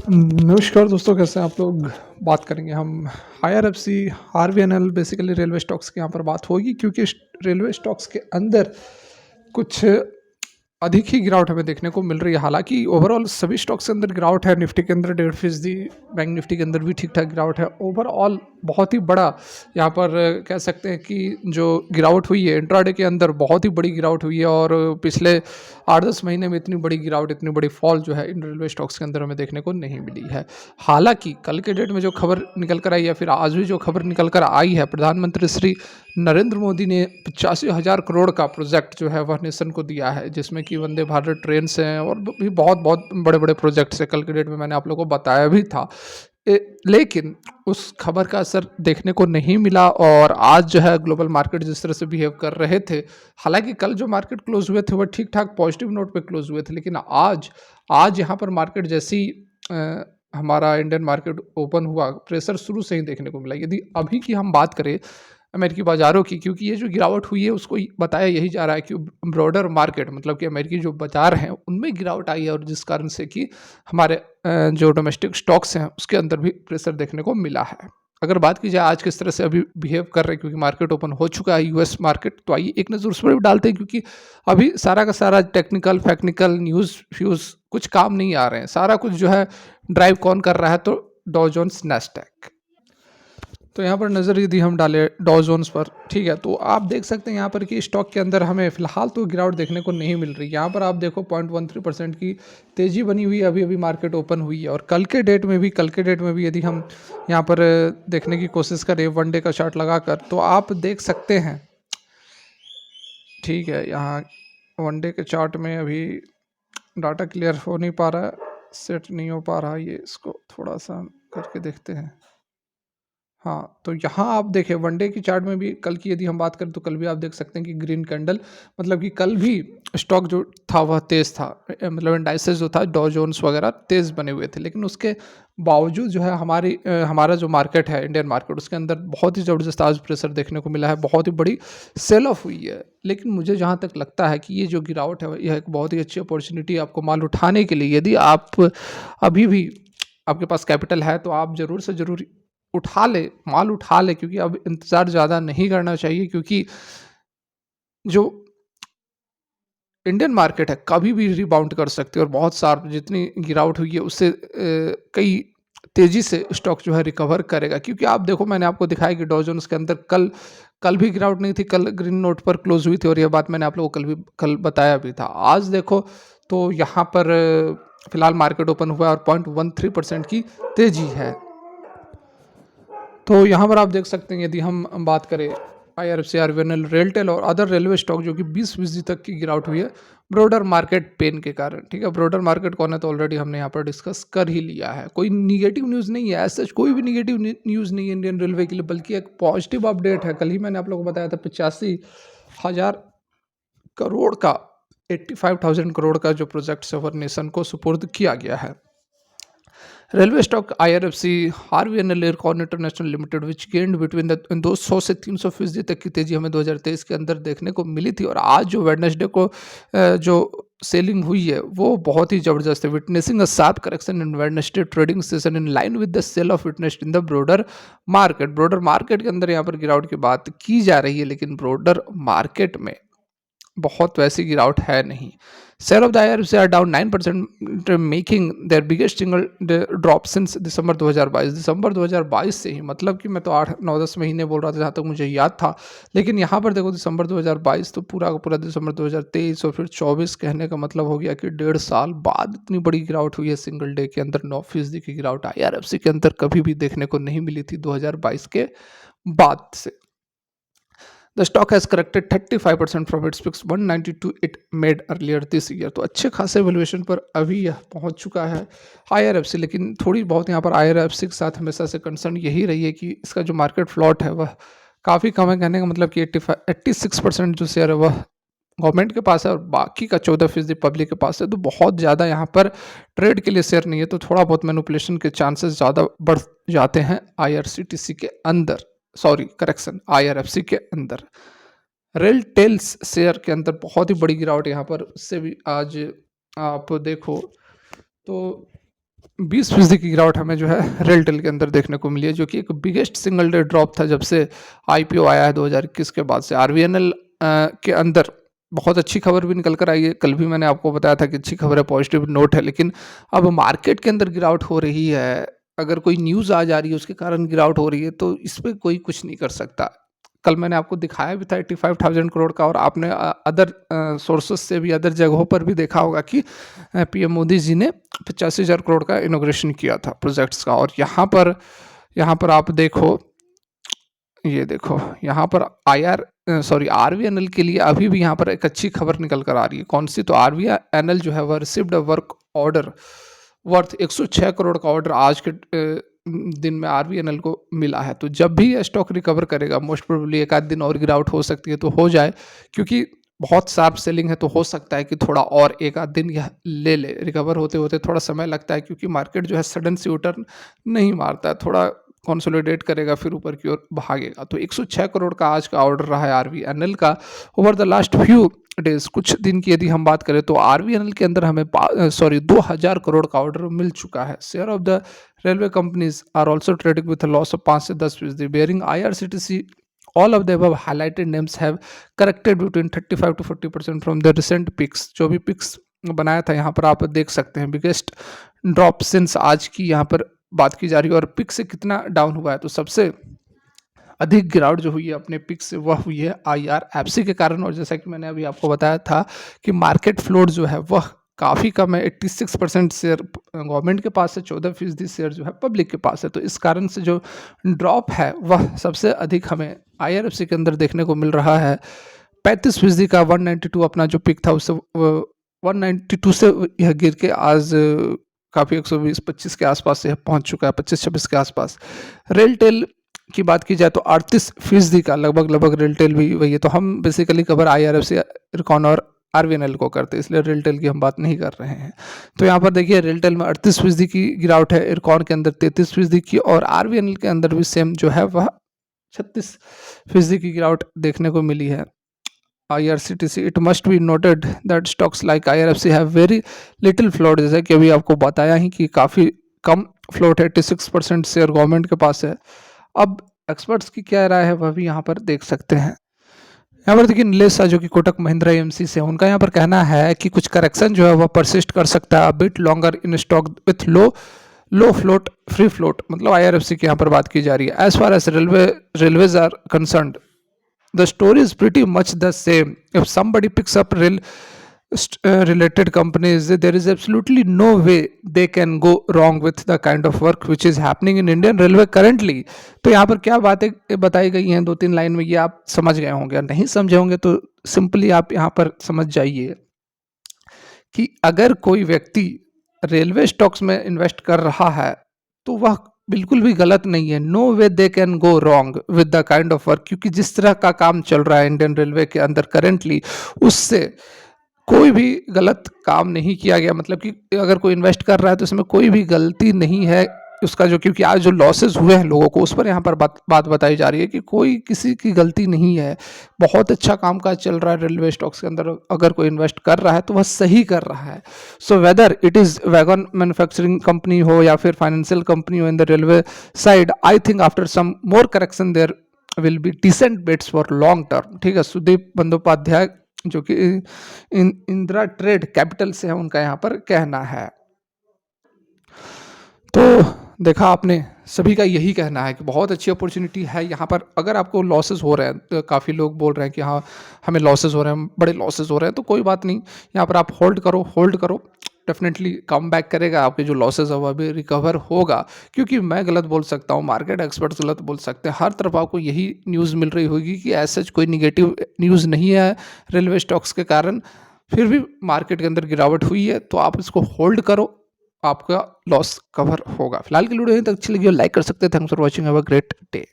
नमस्कार दोस्तों, कैसे हैं आप लोग? बात करेंगे हम IRFC, RVNL, basically railway stocks की यहाँ पर बात होगी क्योंकि रेलवे स्टॉक्स के अंदर कुछ अधिक ही गिरावट हमें देखने को मिल रही है। हालांकि ओवरऑल सभी स्टॉक्स के अंदर गिरावट है। निफ्टी के अंदर 1.5%, बैंक निफ्टी के अंदर भी ठीक ठाक गिरावट है। ओवरऑल बहुत ही बड़ा यहाँ पर कह सकते हैं कि जो गिरावट हुई है इंट्राडे के अंदर, बहुत ही बड़ी गिरावट हुई है। और पिछले 8-10 महीने में इतनी बड़ी गिरावट, इतनी बड़ी फॉल जो है इन रेलवे स्टॉक्स के अंदर हमें देखने को नहीं मिली है। हालांकि कल के डेट में जो खबर निकल कर आई या फिर आज भी जो खबर निकल कर आई है, प्रधानमंत्री श्री नरेंद्र मोदी ने 85,000 करोड़ का प्रोजेक्ट जो है वह नेशन को दिया है, जिसमें कि वंदे भारत ट्रेन से हैं और भी बहुत बहुत बड़े बड़े प्रोजेक्ट्स है। कल के डेट में मैंने आप लोगों को बताया भी था। लेकिन उस खबर का असर देखने को नहीं मिला। और आज जो है ग्लोबल मार्केट जिस तरह से बिहेव कर रहे थे, हालांकि कल जो मार्केट क्लोज हुए थे वह ठीक ठाक पॉजिटिव नोट पे क्लोज हुए थे, लेकिन आज आज यहाँ पर मार्केट जैसी हमारा इंडियन मार्केट ओपन हुआ, प्रेशर शुरू से ही देखने को मिला। यदि अभी की हम बात करें अमेरिकी बाज़ारों की, क्योंकि ये जो गिरावट हुई है उसको बताया यही जा रहा है कि ब्रॉडर मार्केट, मतलब कि अमेरिकी जो बाज़ार हैं उनमें गिरावट आई है, और जिस कारण से कि हमारे जो डोमेस्टिक स्टॉक्स हैं उसके अंदर भी प्रेशर देखने को मिला है। अगर बात की जाए आज किस तरह से अभी बिहेव कर रहे हैं, क्योंकि मार्केट ओपन हो चुका है यूएस मार्केट, तो आइए एक नज़र उस पर भी डालते हैं, क्योंकि अभी सारा का सारा टेक्निकल फैक्निकल न्यूज़ फ्यूज़ कुछ काम नहीं आ रहे हैं। सारा कुछ जो है ड्राइव कौन कर रहा है, तो डॉ जोन्स नैस्डैक। तो यहाँ पर नज़र यदि हम डालें डॉ जोन्स पर, ठीक है, तो आप देख सकते हैं यहाँ पर कि स्टॉक के अंदर हमें फिलहाल तो गिरावट देखने को नहीं मिल रही। यहाँ पर आप देखो 0.13% की तेज़ी बनी हुई है, अभी अभी मार्केट ओपन हुई है। और कल के डेट में भी यदि हम यहाँ पर देखने की कोशिश करें वन डे का चार्ट लगाकर, तो आप देख सकते हैं, ठीक है, यहाँ वन डे के चार्ट में अभी डाटा क्लियर हो नहीं पा रहा है, सेट नहीं हो पा रहा है। ये इसको थोड़ा सा हम करके देखते हैं। हाँ, तो यहाँ आप देखें वनडे की चार्ट में भी कल की यदि हम बात करें, तो कल भी आप देख सकते हैं कि ग्रीन कैंडल, मतलब कि कल भी स्टॉक जो था वह तेज़ था। मतलब इंडाइसेस जो था डॉ जोन्स वगैरह तेज़ बने हुए थे, लेकिन उसके बावजूद जो है हमारा जो मार्केट है इंडियन मार्केट, उसके अंदर बहुत ही ज़बरदस्त आज प्रेशर देखने को मिला है, बहुत ही बड़ी सेल ऑफ हुई है। लेकिन मुझे जहाँ तक लगता है कि ये जो गिरावट है यह एक बहुत ही अच्छी अपॉर्चुनिटी है आपको माल उठाने के लिए। यदि आप अभी भी आपके पास कैपिटल है तो आप ज़रूर से ज़रूर उठा ले, माल उठा ले, क्योंकि अब इंतज़ार ज़्यादा नहीं करना चाहिए, क्योंकि जो इंडियन मार्केट है कभी भी रिबाउंड कर सकती है। और बहुत शार्प जितनी गिरावट हुई है उससे कई तेज़ी से स्टॉक जो है रिकवर करेगा। क्योंकि आप देखो, मैंने आपको दिखाया कि डॉ जोन्स के अंदर कल भी गिरावट नहीं थी, कल ग्रीन नोट पर क्लोज हुई थी, और यह बात मैंने आप लोगों को कल बताया भी था। आज देखो तो यहाँ पर फिलहाल मार्केट ओपन हुआ है और 0.13% की तेज़ी है। तो यहाँ पर आप देख सकते हैं, यदि हम बात करें आईआरएफसी, आरवीएनएल, रेलटेल और अदर रेलवे स्टॉक, जो कि 20% तक की गिरावट हुई है ब्रॉडर मार्केट पेन के कारण। ठीक है, ब्रॉडर मार्केट कौन है तो ऑलरेडी हमने यहाँ पर डिस्कस कर ही लिया है। कोई निगेटिव न्यूज़ नहीं है, ऐसा कोई भी निगेटिव न्यूज़ नहीं है इंडियन रेलवे के लिए, बल्कि एक पॉजिटिव अपडेट है। कल ही मैंने आप लोगों को बताया था 85,000 करोड़ का, 85,000 करोड़ का जो प्रोजेक्ट सफर नेशन को सुपुर्द किया गया है। Railway stock IRFC, RVNL, aircon international limited which gained between the 200 से 300% तक की तेजी हमें 2023 के अंदर देखने को मिली थी। और आज जो वेडनेसडे को जो सेलिंग हुई है वो बहुत ही जबरदस्त है, witnessing a sharp correction in Wednesday trading session in line with the sell off witnessed in the broader market. Broader market के अंदर यहाँ पर गिरावट की बात की जा रही है, लेकिन ब्रॉडर मार्केट में बहुत वैसी गिरावट है नहीं। Share of the IRFC are down 9%, making their biggest single drop since December 2022। दिसंबर 2022 से ही, मतलब कि मैं तो 8-9-10 महीने बोल रहा था जहाँ तक मुझे याद था, लेकिन यहाँ पर देखो दिसंबर 2022 तो पूरा का पूरा दिसंबर 2023 और फिर 24, कहने का मतलब हो गया कि 1.5 साल बाद इतनी बड़ी गिरावट हुई है। सिंगल डे के अंदर 9% की गिरावट आईआरएफसी के अंदर कभी भी देखने को नहीं मिली थी 2022 के बाद से। The stock has corrected 35% from its peaks 192 it made earlier this year। तो अच्छे खासे वैल्यूएशन पर अभी यह पहुंच चुका है आईआरएफसी। लेकिन थोड़ी बहुत यहाँ पर आईआरएफसी के साथ हमेशा से कंसर्न यही रही है कि इसका जो मार्केट फ्लॉट है वह काफ़ी कम है। कहने का मतलब कि 86% जो शेयर है वह गवर्नमेंट के पास है और बाकी का 14% पब्लिक के पास है। तो बहुत ज़्यादा यहाँ पर ट्रेड के लिए शेयर नहीं है, तो थोड़ा बहुत मैनिपुलेशन के चांसेस ज़्यादा बढ़ जाते हैं आईआरसीटीसी के अंदर, सॉरी करेक्शन, आईआरएफसी के अंदर। रेल टेल्स शेयर के अंदर बहुत ही बड़ी गिरावट यहाँ पर, उससे भी आज आप देखो तो 20% की गिरावट हमें जो है रेलटेल के अंदर देखने को मिली है, जो कि एक बिगेस्ट सिंगल डे ड्रॉप था जब से आईपीओ आया है 2021 के बाद से। आरवीएनएल के अंदर बहुत अच्छी खबर भी निकल कर आई है। कल भी मैंने आपको बताया था कि अच्छी खबर है, पॉजिटिव नोट है, लेकिन अब मार्केट के अंदर गिरावट हो रही है। अगर कोई न्यूज़ आ जा रही है उसके कारण गिरावट हो रही है, तो इस पे कोई कुछ नहीं कर सकता। कल मैंने आपको दिखाया भी था 85,000 करोड़ का, और आपने अदर सोर्सेस से भी, अदर जगहों पर भी देखा होगा कि पीएम मोदी जी ने 85,000 करोड़ का इनॉग्रेशन किया था प्रोजेक्ट्स का। और यहाँ पर आप देखो, ये देखो यहाँ पर आरवीएनएल के लिए अभी भी यहाँ पर एक अच्छी खबर निकल कर आ रही है। कौन सी? तो आरवीएनएल जो है वह received a work order worth 106 crore का ऑर्डर आज के दिन में आरवीएनएल को मिला है। तो जब भी ये स्टॉक रिकवर करेगा, मोस्ट प्रोबेबली एक आध दिन और गिरावट हो सकती है, तो हो जाए, क्योंकि बहुत शार्प सेलिंग है, तो हो सकता है कि थोड़ा और एक आध दिन यह ले ले। रिकवर होते होते थोड़ा समय लगता है, क्योंकि मार्केट जो है सडन सी रिटर्न नहीं मारता है, थोड़ा कंसोलिडेट करेगा फिर ऊपर की ओर भागेगा। तो 106 करोड़ का आज का ऑर्डर रहा है आरवीएनएल का over the last few days. कुछ दिन की यदि हम बात करें तो आरवीएनएल के अंदर हमें 2000 करोड़ का ऑर्डर मिल चुका है। Share of the railway companies are also trading with loss of 5 से 10%। Bearing IRCTC, all of the above highlighted names have corrected between 35 to 40% from the recent peaks। जो भी पिक्स बनाया था यहाँ पर आप देख सकते हैं, बिगेस्ट ड्रॉप सिंस आज की यहाँ पर बात की जा रही है। और पिक से कितना डाउन हुआ है, तो सबसे अधिक गिरावट जो हुई है अपने पिक से वह हुई है आईआरएफसी के कारण। और जैसा कि मैंने अभी आपको बताया था कि मार्केट फ्लोट जो है वह काफ़ी कम है। 86% शेयर गवर्नमेंट के पास है, 14% शेयर जो है पब्लिक के पास है। तो इस कारण से जो ड्रॉप है वह सबसे अधिक हमें आईआरएफसी के अंदर देखने को मिल रहा है। 35% का 192 अपना जो पिक था, उससे 192 से यह गिर के आज काफ़ी 120-25 के आसपास से पहुंच चुका है, 25-26 के आसपास। रेलटेल की बात की जाए तो 38% का लगभग रेलटेल भी वही है। तो हम बेसिकली कवर आईआरएफसी, इरकॉन और आरवीएनएल को करते हैं, इसलिए रेलटेल की हम बात नहीं कर रहे हैं। तो यहाँ पर देखिए रेलटेल में 38% की गिरावट है, इरकॉन के अंदर 33% की, और आरवीएनएल के अंदर भी सेम जो है वह 36% की गिरावट देखने को मिली है। IRCTC, it must be noted that stocks like IRFC have very little float। जैसे कि अभी आपको बताया ही कि काफ़ी कम फ्लोट है, 86% शेयर गवर्नमेंट के पास है। अब एक्सपर्ट्स की क्या राय है वह भी यहाँ पर देख सकते हैं। यहाँ पर देखिए नीलेश शाह जो कि कोटक महिंद्रा एएमसी से, उनका यहाँ पर कहना है कि कुछ करेक्शन जो है वह परसिस्ट कर सकता है bit longer in stock with low float, free float, मतलब आईआरएफसी की यहाँ पर बात की जा रही है। As far as railways are concerned, the story is pretty much the same। If somebody picks up related companies, there is absolutely no way they can go wrong with the kind of work which is happening in Indian Railway currently। तो यहाँ पर क्या बातें बताई गई हैं 2-3 line में, ये आप समझ गए होंगे। नहीं समझे होंगे तो सिंपली आप यहाँ पर समझ जाइए कि अगर कोई व्यक्ति रेलवे स्टॉक्स में इन्वेस्ट कर रहा है तो वह बिल्कुल भी गलत नहीं है। No way they can go wrong with the kind of work, क्योंकि जिस तरह का काम चल रहा है इंडियन रेलवे के अंदर करेंटली, उससे कोई भी गलत काम नहीं किया गया। मतलब कि अगर कोई इन्वेस्ट कर रहा है तो इसमें कोई भी गलती नहीं है उसका, जो क्योंकि आज जो लॉसेज हुए हैं लोगों को, उस पर यहाँ पर बात बताई जा रही है कि कोई किसी की गलती नहीं है। बहुत अच्छा कामकाज चल रहा है रेलवे स्टॉक्स के अंदर। अगर कोई इन्वेस्ट कर रहा है तो वह सही कर रहा है। So whether it is wagon manufacturing company हो या फिर फाइनेंशियल कंपनी हो in the railway side, I think after some more correction there will be decent bets for long term. ठीक है, सुदीप बंदोपाध्याय जो कि इंदिरा ट्रेड कैपिटल से है, उनका यहाँ पर कहना है। तो देखा आपने, सभी का यही कहना है कि बहुत अच्छी अपॉर्चुनिटी है यहाँ पर। अगर आपको लॉसेस हो रहे हैं, तो काफ़ी लोग बोल रहे हैं कि हाँ हमें लॉसेस हो रहे हैं, बड़े लॉसेस हो रहे हैं, तो कोई बात नहीं, यहाँ पर आप होल्ड करो, डेफिनेटली कम बैक करेगा। आपके जो लॉसेस है वह भी रिकवर होगा। क्योंकि मैं गलत बोल सकता हूँ, मार्केट एक्सपर्ट्स गलत बोल सकते हैं, हर तरफ आपको यही न्यूज़ मिल रही होगी कि ऐसा कोई निगेटिव न्यूज़ नहीं है रेलवे स्टॉक्स के कारण। फिर भी मार्केट के अंदर गिरावट हुई है, तो आप इसको होल्ड करो, आपका लॉस कवर होगा। फिलहाल के वीडियो यहीं तक अच्छी लगी हो लाइक कर सकते हैं। Thanks for watching, have a great day.